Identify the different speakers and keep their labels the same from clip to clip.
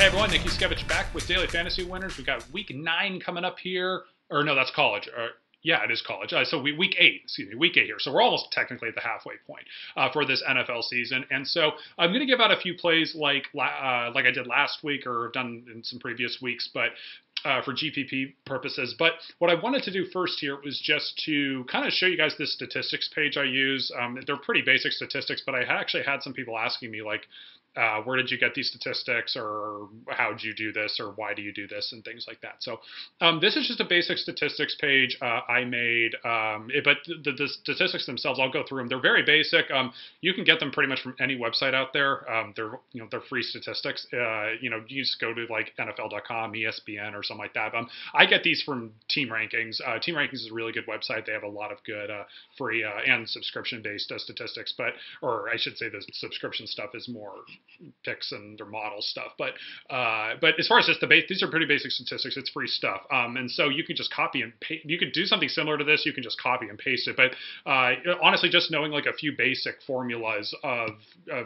Speaker 1: Hey everyone, Nick Yuskevich back with Daily Fantasy Winners. We've got week 9 coming up here. Or no, that's college. Yeah, it is college. Week 8 here. So we're almost technically at the halfway point for this NFL season. And so I'm going to give out a few plays like I did last week or done in some previous weeks, but for GPP purposes. But what I wanted to do first here was just to kind of show you guys this statistics page I use. They're pretty basic statistics, but I actually had some people asking me like, where did you get these statistics, or how did you do this, or why do you do this, and things like that. So this is just a basic statistics page I made, but the statistics themselves, I'll go through them. They're very basic. You can get them pretty much from any website out there. They're free statistics. You just go to like NFL.com, ESPN, or something like that. I get these from Team Rankings. Team Rankings is a really good website. They have a lot of good free and subscription-based statistics, or I should say the subscription stuff is more picks and their model stuff, but as far as just these are pretty basic statistics. It's free stuff, and so you can just copy and paste. You could do something similar to this. You can just copy and paste it, but honestly, just knowing like a few basic formulas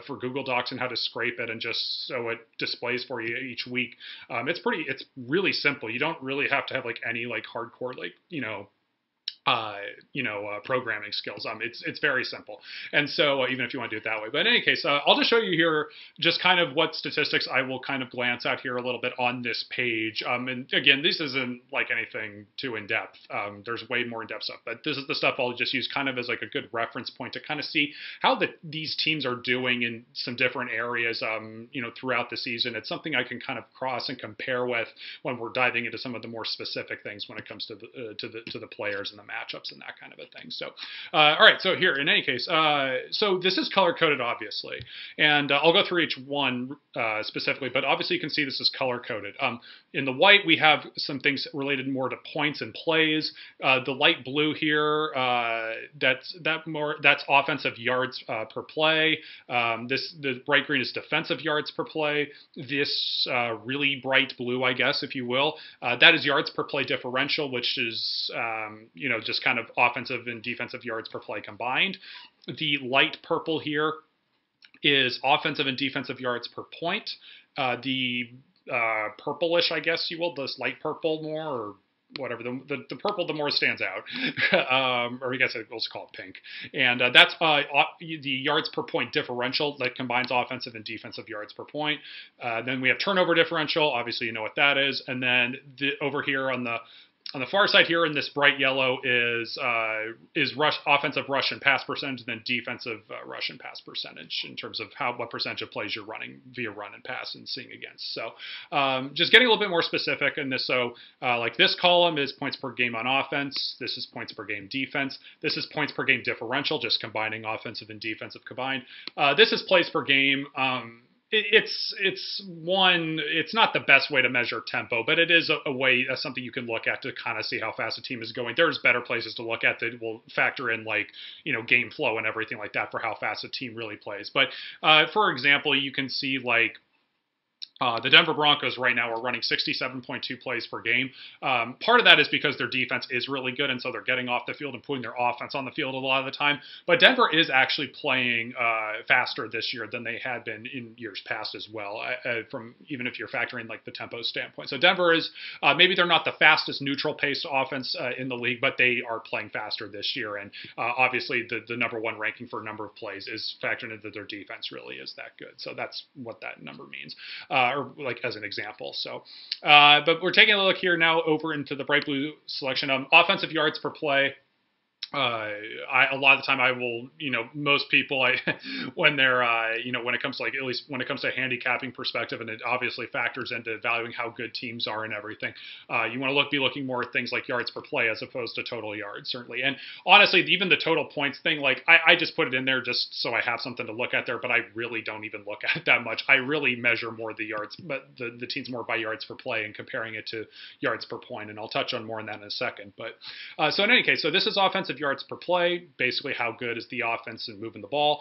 Speaker 1: for Google Docs and how to scrape it and just so it displays for you each week, it's really simple. You don't really have to have like any like hardcore programming skills. It's very simple. And so even if you want to do it that way, but in any case, I'll just show you here just kind of what statistics I will kind of glance at here a little bit on this page. And again, this isn't like anything too in-depth. There's way more in-depth stuff, but this is the stuff I'll just use kind of as like a good reference point to kind of see how these teams are doing in some different areas, throughout the season. It's something I can kind of cross and compare with when we're diving into some of the more specific things when it comes to the players and the matchups and that kind of a thing. So, all right. So here, in any case, so this is color coded, obviously, and I'll go through each one specifically. But obviously, you can see this is color coded. In the white, we have some things related more to points and plays. The light blue here, that's offensive yards per play. The bright green is defensive yards per play. This really bright blue, I guess, if you will, that is yards per play differential, which is just kind of offensive and defensive yards per play combined. The light purple here is offensive and defensive yards per point. The purplish, I guess you will, this light purple more, or whatever, the purple, the more stands out, or I guess we'll just call it pink. And that's the yards per point differential that combines offensive and defensive yards per point. Then we have turnover differential. Obviously, you know what that is. And then over here on the far side here in this bright yellow is offensive rush and pass percentage, and then defensive rush and pass percentage in terms of what percentage of plays you're running via run and pass and seeing against. So just getting a little bit more specific in this. So like this column is points per game on offense. This is points per game defense. This is points per game differential, just combining offensive and defensive combined. This is plays per game. It's not the best way to measure tempo, but it is a way, something you can look at to kind of see how fast a team is going. There's better places to look at that will factor in like, game flow and everything like that for how fast a team really plays. But for example, you can see like, the Denver Broncos right now are running 67.2 plays per game. Part of that is because their defense is really good, and so they're getting off the field and putting their offense on the field a lot of the time. But Denver is actually playing faster this year than they had been in years past as well, from even if you're factoring like the tempo standpoint. So Denver is, maybe they're not the fastest neutral-paced offense in the league, but they are playing faster this year. And obviously the number one ranking for number of plays is factored into their defense really is that good. So that's what that number means. Or like as an example. So, but we're taking a look here now over into the bright blue selection. Offensive yards per play. A lot of the time I will, most people, when they're, when it comes to like, at least when it comes to a handicapping perspective, and it obviously factors into valuing how good teams are and everything, you want to be looking more at things like yards per play as opposed to total yards, certainly. And honestly, even the total points thing, like I just put it in there just so I have something to look at there, but I really don't even look at it that much. I really measure more the yards, but the teams more by yards per play and comparing it to yards per point. And I'll touch on more on that in a second. But so in any case, so this is offensive yards per play, basically how good is the offense in moving the ball.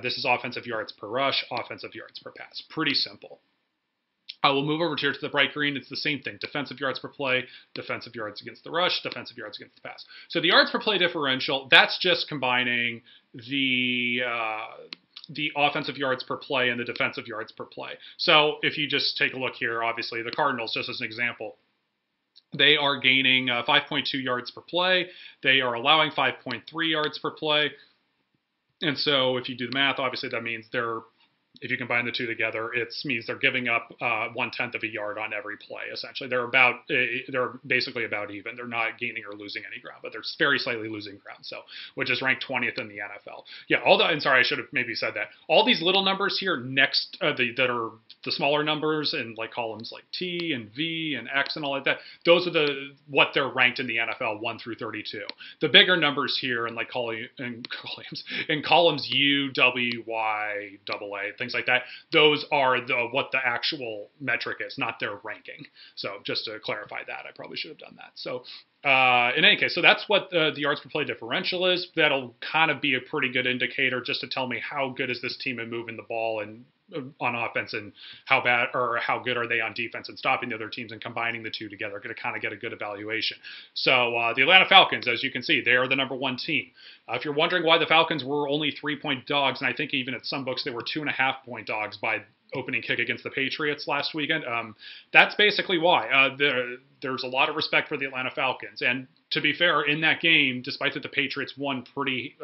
Speaker 1: This is offensive yards per rush, offensive yards per pass. Pretty simple. I will move over here to the bright green. It's the same thing. Defensive yards per play, defensive yards against the rush, defensive yards against the pass. So the yards per play differential, that's just combining the the offensive yards per play and the defensive yards per play. So if you just take a look here, obviously the Cardinals, just as an example, they are gaining 5.2 yards per play. They are allowing 5.3 yards per play. And so if you do the math, obviously that means if you combine the two together, it means they're giving up 1/10 of a yard on every play. Essentially, they're basically about even. They're not gaining or losing any ground, but they're very slightly losing ground. So, which is ranked 20th in the NFL. Yeah, and sorry, I should have maybe said that. All these little numbers here next, that are the smaller numbers in like columns like T and V and X and all like that. Those are what they're ranked in the NFL 1 through 32. The bigger numbers here in like columns U, W, Y, AA, things like that, those are what the actual metric is, not their ranking. So just to clarify that, I probably should have done that. So in any case, so that's what the yards per play differential is. That'll kind of be a pretty good indicator just to tell me how good is this team at moving the ball and on offense, and how bad or how good are they on defense and stopping the other teams, and combining the two together, going to kind of get a good evaluation. So the Atlanta Falcons, as you can see, they are the #1 team. If you're wondering why the Falcons were only 3-point dogs, and I think even at some books they were 2.5-point dogs by opening kick against the Patriots last weekend, that's basically why. There's a lot of respect for the Atlanta Falcons. And to be fair, in that game, despite that the Patriots won pretty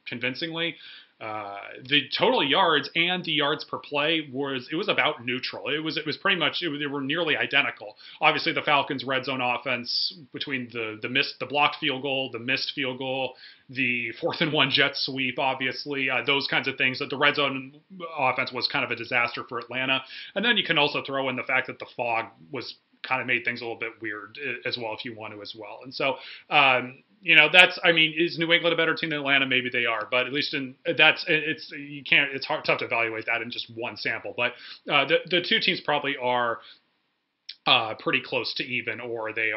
Speaker 1: convincingly, the total yards and the yards per play was about neutral. It was pretty much they were nearly identical. Obviously, the Falcons' red zone offense, between the blocked field goal, the missed field goal, the 4th-and-1 jet sweep, obviously, those kinds of things. That the red zone offense was kind of a disaster for Atlanta. And then you can also throw in the fact that the fog was kind of made things a little bit weird as well, if you want to as well. And so, is New England a better team than Atlanta? Maybe they are, but at least it's tough to evaluate that in just one sample. But the two teams probably are pretty close to even, or they're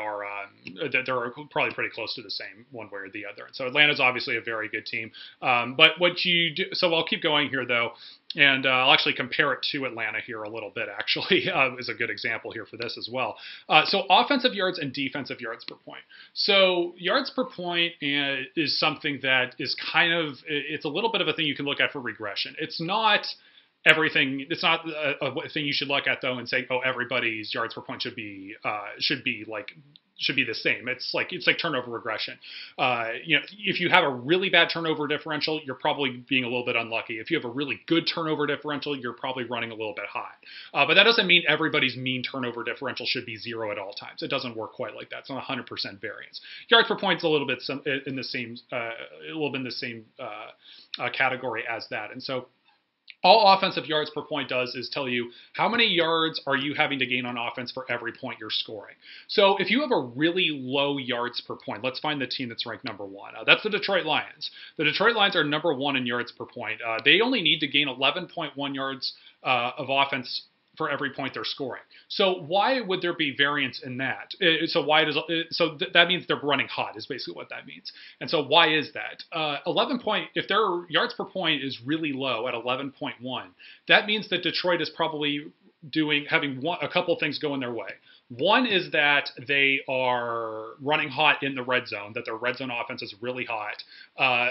Speaker 1: probably pretty close to the same one way or the other. And so Atlanta's obviously a very good team. But what you do, so I'll keep going here though, and I'll actually compare it to Atlanta here a little bit, actually, is a good example here for this as well. So offensive yards and defensive yards per point. So yards per point is something that is it's a little bit of a thing you can look at for regression. It's not everything. It's not a thing you should look at though and say, oh, everybody's yards per point should be the same. It's like turnover regression. If you have a really bad turnover differential, you're probably being a little bit unlucky. If you have a really good turnover differential, you're probably running a little bit high. But that doesn't mean everybody's mean turnover differential should be 0 at all times. It doesn't work quite like that. It's not 100% variance. Yards per point is a little bit in the same category as that. And so all offensive yards per point does is tell you how many yards are you having to gain on offense for every point you're scoring. So if you have a really low yards per point, let's find the team that's ranked #1. That's the Detroit Lions. The Detroit Lions are #1 in yards per point. They only need to gain 11.1 yards of offense for every point they're scoring. So why would there be variance in that? That means they're running hot is basically what that means. And so why is that? If their yards per point is really low at 11.1, that means that Detroit is probably having a couple things going their way. One is that they are running hot in the red zone, that their red zone offense is really hot.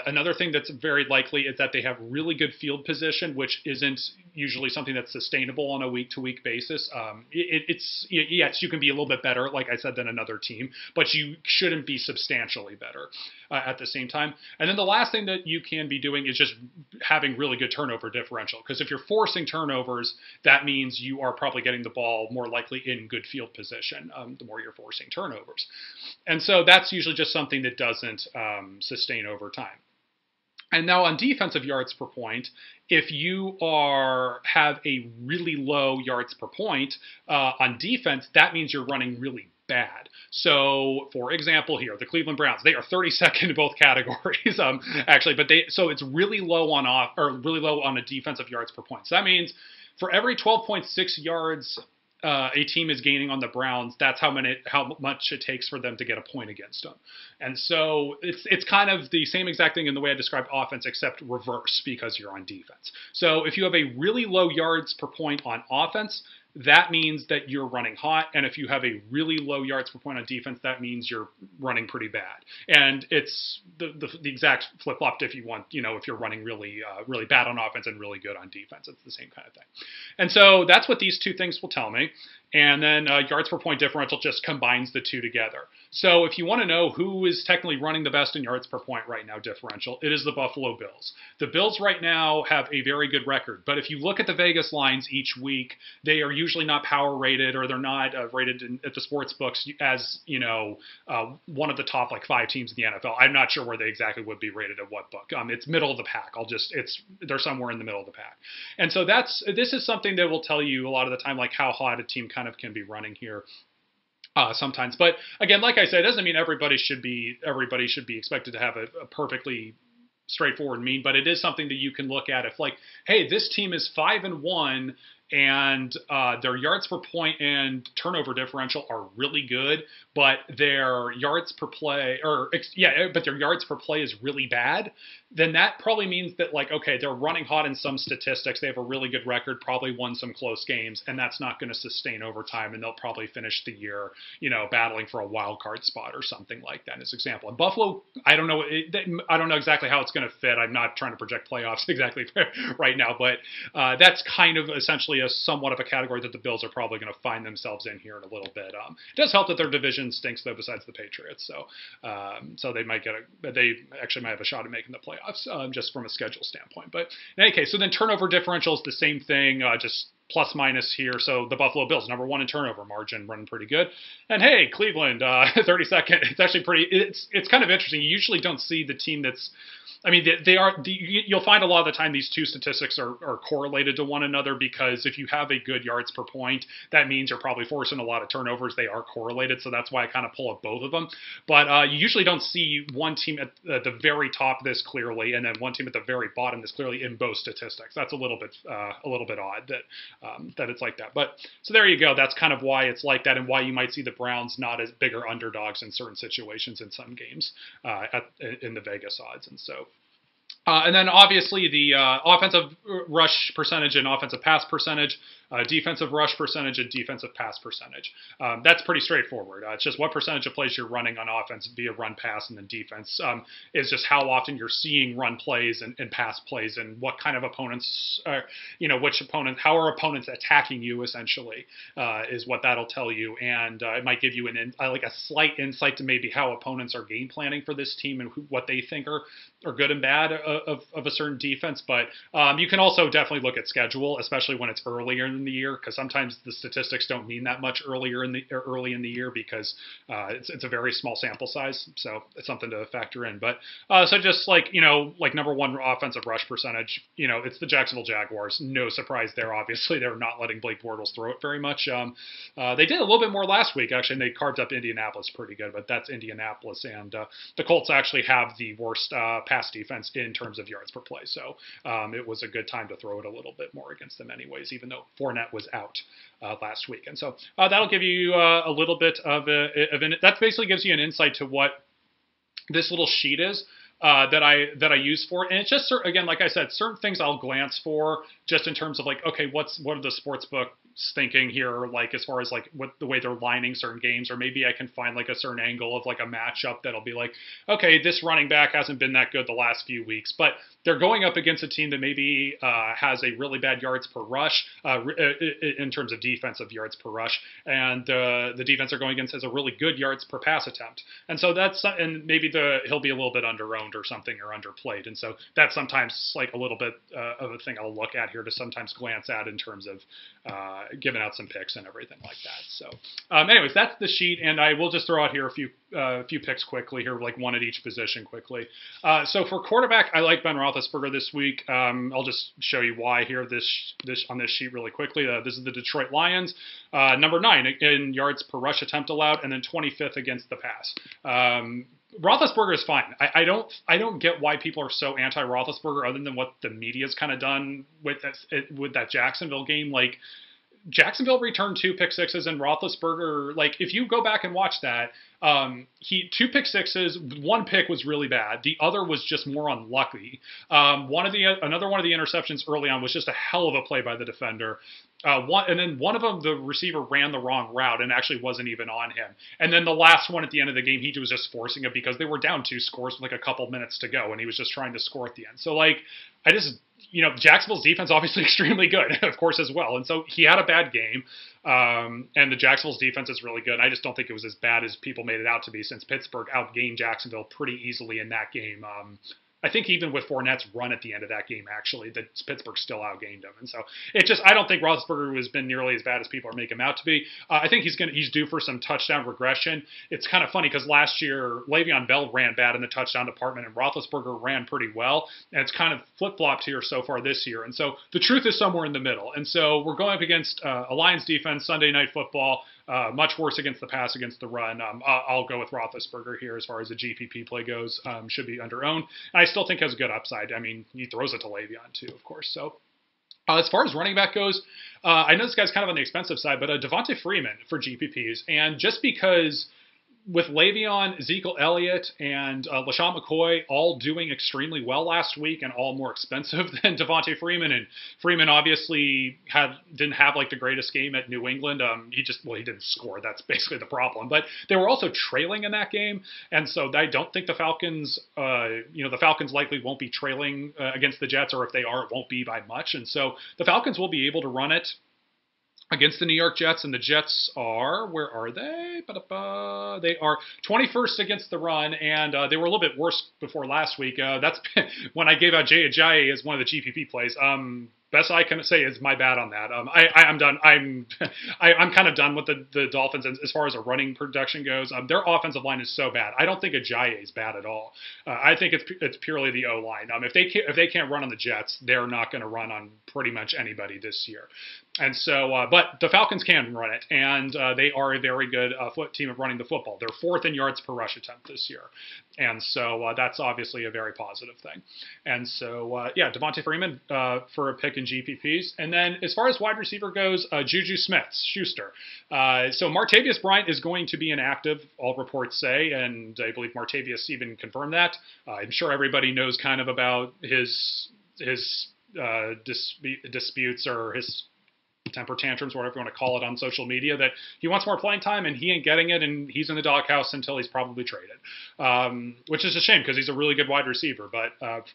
Speaker 1: Another thing that's very likely is that they have really good field position, which isn't usually something that's sustainable on a week-to-week basis. Yes, you can be a little bit better, like I said, than another team, but you shouldn't be substantially better at the same time. And then the last thing that you can be doing is just having really good turnover differential, because if you're forcing turnovers, that means you are probably getting the ball more likely in good field position. The more you're forcing turnovers. And so that's usually just something that doesn't sustain over time. And now on defensive yards per point, if you have a really low yards per point on defense, that means you're running really bad. So, for example, here the Cleveland Browns, they are 32nd in both categories, actually. But so it's really low on a defensive yards per point. So that means for every 12.6 yards a team is gaining on the Browns, that's how much it takes for them to get a point against them. And so it's kind of the same exact thing in the way I described offense, except reverse because you're on defense. So if you have a really low yards per point on offense, that means that you're running hot. And if you have a really low yards per point on defense, that means you're running pretty bad. And it's the exact flip flop if you want, if you're running really really bad on offense and really good on defense. It's the same kind of thing. And so that's what these two things will tell me. And then yards per point differential just combines the two together. So if you want to know who is technically running the best in yards per point right now, differential, it is the Buffalo Bills. The Bills right now have a very good record. But if you look at the Vegas lines each week, they are usually not power rated, or they're not rated at the sports books as, one of the top 5 teams in the NFL. I'm not sure where they exactly would be rated at what book. It's middle of the pack. They're somewhere in the middle of the pack. And so this is something that will tell you a lot of the time, how hot a team kind of can be running here. Sometimes, but again, like I said, it doesn't mean everybody should be expected to have a perfectly straightforward mean, but it is something that you can look at if hey, this team is 5-1 and their yards per point and turnover differential are really good, but their yards per play is really bad, then that probably means that okay, they're running hot in some statistics, they have a really good record, probably won some close games, and that's not going to sustain over time, and they'll probably finish the year, battling for a wild card spot or something like that as an example. And Buffalo, I don't know exactly how it's going to fit. I'm not trying to project playoffs exactly right now, but that's kind of essentially a somewhat of a category that the Bills are probably going to find themselves in here in a little bit. It does help that their division stinks though, besides the Patriots, so they actually might have a shot at making the playoffs just from a schedule standpoint. But in any case, so then turnover differential is the same thing, just plus minus here. So the Buffalo Bills, number 1 in turnover margin, running pretty good. And hey, Cleveland, 32nd. It's actually it's kind of interesting. You usually don't see the team that's, you'll find a lot of the time these two statistics are correlated to one another, because if you have a good yards per point, that means you're probably forcing a lot of turnovers. They are correlated, so that's why I kind of pull up both of them. But you usually don't see one team at the very top this clearly, and then one team at the very bottom this clearly in both statistics. That's a little bit odd that it's like that. But so there you go. That's kind of why it's like that, and why you might see the Browns not as bigger underdogs in certain situations in some games in the Vegas odds, and so. And then obviously the offensive rush percentage and offensive pass percentage, defensive rush percentage and defensive pass percentage. That's pretty straightforward. It's just what percentage of plays you're running on offense via run, pass, and then defense is just how often you're seeing run plays and pass plays, and what kind of opponents, how are opponents attacking you essentially is what that'll tell you. And it might give you a slight insight to maybe how opponents are game planning for this team and what they think are good and bad of a certain defense. But you can also definitely look at schedule, especially when it's earlier in the year, because sometimes the statistics don't mean that much early in the year, because it's a very small sample size. So it's something to factor in. But so just number 1 offensive rush percentage, it's the Jacksonville Jaguars. No surprise there. Obviously, they're not letting Blake Bortles throw it very much. They did a little bit more last week, actually, and they carved up Indianapolis pretty good, but that's Indianapolis. And the Colts actually have the worst pass defense in terms of yards per play. So it was a good time to throw it a little bit more against them anyways, even though Fournette was out last week. And so that'll give you a little bit that basically gives you an insight to what this little sheet is. That I use for it. And it's just, again, like I said, certain things I'll glance for just in terms of okay, what are the sports books thinking here, as far as what the way they're lining certain games, or maybe I can find a certain angle of a matchup that'll be okay, this running back hasn't been that good the last few weeks, but they're going up against a team that maybe has a really bad yards per rush in terms of defensive yards per rush, and the defense they're going against has a really good yards per pass attempt, and so and maybe he'll be a little bit under-owned or something, or underplayed, and so that's sometimes a little bit of a thing I'll look at here to sometimes glance at in terms of giving out some picks and everything like that. So anyways, that's the sheet, and I will just throw out here a few picks quickly here, one at each position quickly. So for quarterback, I like Ben Roethlisberger this week. I'll just show you why here on this sheet really quickly. This is the Detroit Lions, number 9 in yards per rush attempt allowed, and then 25th against the pass. Roethlisberger is fine. I don't get why people are so anti-Roethlisberger, other than what the media's kind of done with that Jacksonville game. Jacksonville returned 2 pick-sixes, and Roethlisberger, like, if you go back and watch that, he 2 pick-sixes. 1 pick was really bad. The other was just more unlucky. Another one of the interceptions early on was just a hell of a play by the defender. And then one of them, the receiver ran the wrong route and actually wasn't even on him. And then the last one at the end of the game, he was just forcing it because they were down 2 scores with like a couple minutes to go, and he was just trying to score at the end. So, like, Jacksonville's defense obviously extremely good, of course, as well. And so he had a bad game, and the Jacksonville's defense is really good. I just don't think it was as bad as people made it out to be, since Pittsburgh outgained Jacksonville pretty easily in that game. I think even with Fournette's run at the end of that game, actually, that Pittsburgh still outgained him. And so I don't think Roethlisberger has been nearly as bad as people are making him out to be. I think he's due for some touchdown regression. It's kind of funny because last year Le'Veon Bell ran bad in the touchdown department and Roethlisberger ran pretty well. And it's kind of flip-flopped here so far this year. And so the truth is somewhere in the middle. And so we're going up against a Lions defense, Sunday Night Football. Much worse against the pass, against the run. I'll go with Roethlisberger here as far as the GPP play goes. Should be under owned. And I still think has a good upside. I mean, he throws it to Le'Veon too, of course. So as far as running back goes, I know this guy's kind of on the expensive side, but Devonta Freeman for GPPs. And just because with Le'Veon, Ezekiel Elliott, and LaShawn McCoy all doing extremely well last week and all more expensive than Devonta Freeman, and Freeman obviously didn't have like the greatest game at New England. He didn't score. That's basically the problem. But they were also trailing in that game, and so I don't think the Falcons, the Falcons likely won't be trailing against the Jets, or if they are, it won't be by much. And so the Falcons will be able to run it against the New York Jets, and the Jets are, where are they? They are 21st against the run, and they were a little bit worse before last week. That's when I gave out Jay Ajayi as one of the GPP plays. Best I can say is my bad on that. I'm done. I'm kind of done with the Dolphins as far as a running production goes. Their offensive line is so bad. I don't think Ajayi is bad at all. I think it's purely the O line. If they can't run on the Jets, they're not going to run on pretty much anybody this year. And so, but the Falcons can run it, and they are a very good team of running the football. They're 4th in yards per rush attempt this year, and so that's obviously a very positive thing. And so, Devonta Freeman for a pick in GPPs. And then as far as wide receiver goes, Juju Smith-Schuster. So Martavius Bryant is going to be inactive, all reports say, and I believe Martavius even confirmed that. I'm sure everybody knows kind of about his disputes or his temper tantrums, whatever you want to call it, on social media, that he wants more playing time and he ain't getting it, and he's in the doghouse until he's probably traded, which is a shame because he's a really good wide receiver, but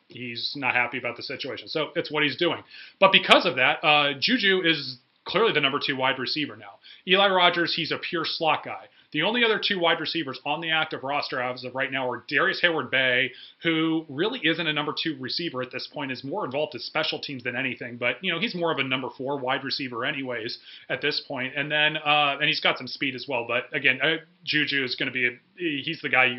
Speaker 1: he's not happy about the situation. So it's what he's doing. But because of that, Juju is clearly the number 2 wide receiver now. Eli Rogers, he's a pure slot guy. The only other 2 wide receivers on the active roster as of right now are Darius Hayward-Bay, who really isn't a number 2 receiver at this point, is more involved in special teams than anything, but he's more of a number 4 wide receiver anyways at this point. And then and he's got some speed as well. But again, Juju is going to be he's the guy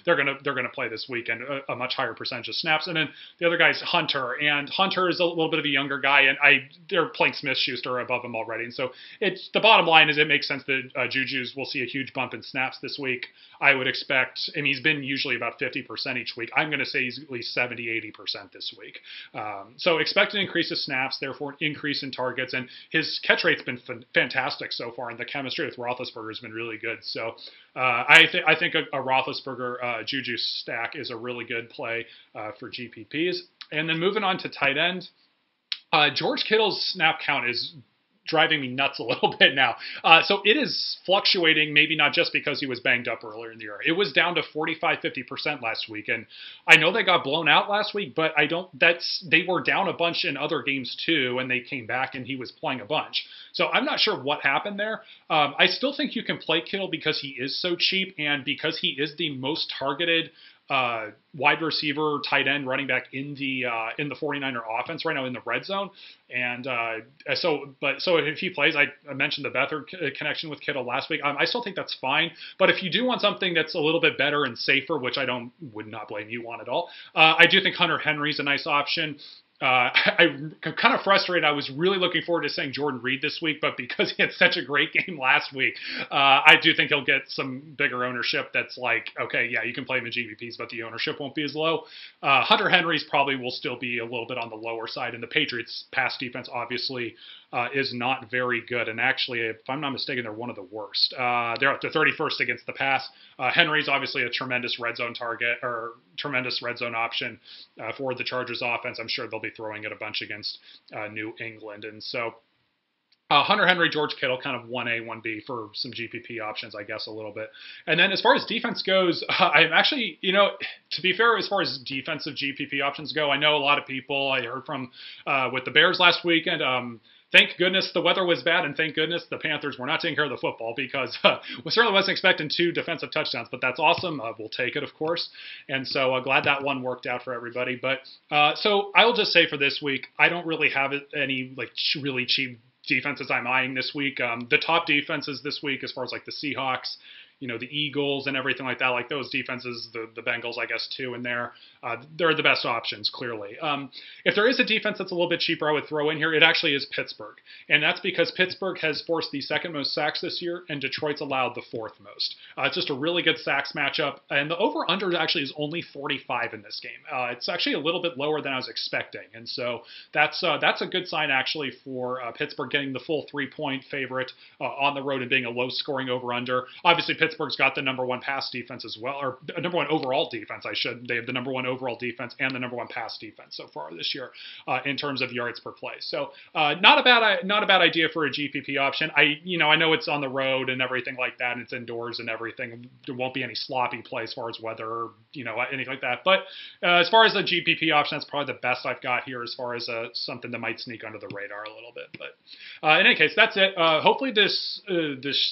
Speaker 1: they're gonna play this weekend, a much higher percentage of snaps. And then the other guy is Hunter, and Hunter is a little bit of a younger guy, and they're playing Smith-Schuster above him already. And so it's the bottom line is it makes sense that Juju's will see a huge bump in snaps this week. I would expect, and he's been usually about 50% each week. I'm going to say he's at least 70-80% this week. So expect an increase of snaps, therefore an increase in targets, and his catch rate's been fantastic so far, and the chemistry with Roethlisberger has been really good. So I think a Roethlisberger Juju stack is a really good play for GPPs. And then moving on to tight end, George Kittle's snap count is driving me nuts a little bit now. So it is fluctuating, maybe not just because he was banged up earlier in the year. It was down to 45-50% last week, and I know they got blown out last week, but they were down a bunch in other games too, and they came back and he was playing a bunch. So I'm not sure what happened there. I still think you can play Kittle because he is so cheap and because he is the most targeted wide receiver, tight end, running back in the 49er offense right now in the red zone. And so if he plays, I mentioned the Beathard connection with Kittle last week. I still think that's fine. But if you do want something that's a little bit better and safer, which would not blame you on at all, I do think Hunter Henry's a nice option. I'm kind of frustrated. I was really looking forward to saying Jordan Reed this week, but because he had such a great game last week, I do think he'll get some bigger ownership that's like, okay, yeah, you can play him in GPPs, but the ownership won't be as low. Hunter Henry's probably will still be a little bit on the lower side, and the Patriots' pass defense obviously is not very good. And actually, if I'm not mistaken, they're one of the worst. They're up to 31st against the pass. Henry's obviously a tremendous red zone target or tremendous red zone option for the Chargers offense. I'm sure they'll be throwing it a bunch against New England. And so Hunter Henry, George Kittle, kind of 1A, 1B for some GPP options, I guess, a little bit. And then as far as defense goes, I'm actually, to be fair, as far as defensive GPP options go, I know a lot of people I heard from with the Bears last weekend. Thank goodness the weather was bad, and thank goodness the Panthers were not taking care of the football, because we certainly wasn't expecting 2 defensive touchdowns, but that's awesome. We'll take it, of course. And so glad that one worked out for everybody. But so I will just say for this week, I don't really have any really cheap defenses I'm eyeing this week. The top defenses this week, as far as the Seahawks, the Eagles and everything like that, those defenses, the Bengals, I guess, too, in there, they're the best options, clearly. If there is a defense that's a little bit cheaper I would throw in here, it actually is Pittsburgh. And that's because Pittsburgh has forced the 2nd most sacks this year, and Detroit's allowed the 4th most. It's just a really good sacks matchup, and the over-under actually is only 45 in this game. It's actually a little bit lower than I was expecting, and so that's a good sign, actually, for Pittsburgh getting the full 3-point favorite on the road and being a low-scoring over-under. Obviously, Pittsburgh's got the number 1 pass defense as well, or number 1 overall defense, They have the number 1 overall defense and the number 1 pass defense so far this year in terms of yards per play. So not a bad idea for a GPP option. I know it's on the road and everything like that, and it's indoors and everything. There won't be any sloppy play as far as weather or anything like that. But as far as a GPP option, that's probably the best I've got here as far as something that might sneak under the radar a little bit. But in any case, that's it. Hopefully this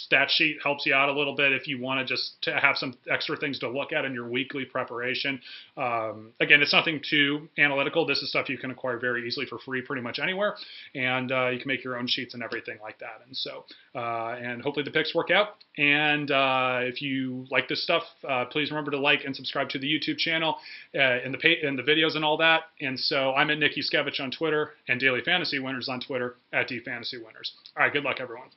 Speaker 1: stat sheet helps you out a little bit if you want to just have some extra things to look at in your weekly preparation. Again, it's nothing too analytical. This is stuff you can acquire very easily for free pretty much anywhere, and you can make your own sheets and everything like that. And so, and hopefully the picks work out. And if you like this stuff, please remember to like and subscribe to the YouTube channel and the videos and all that. And so I'm at Nick Yuskevich on Twitter, and DailyFantasyWinners on Twitter at DFantasyWinners. All right, good luck, everyone.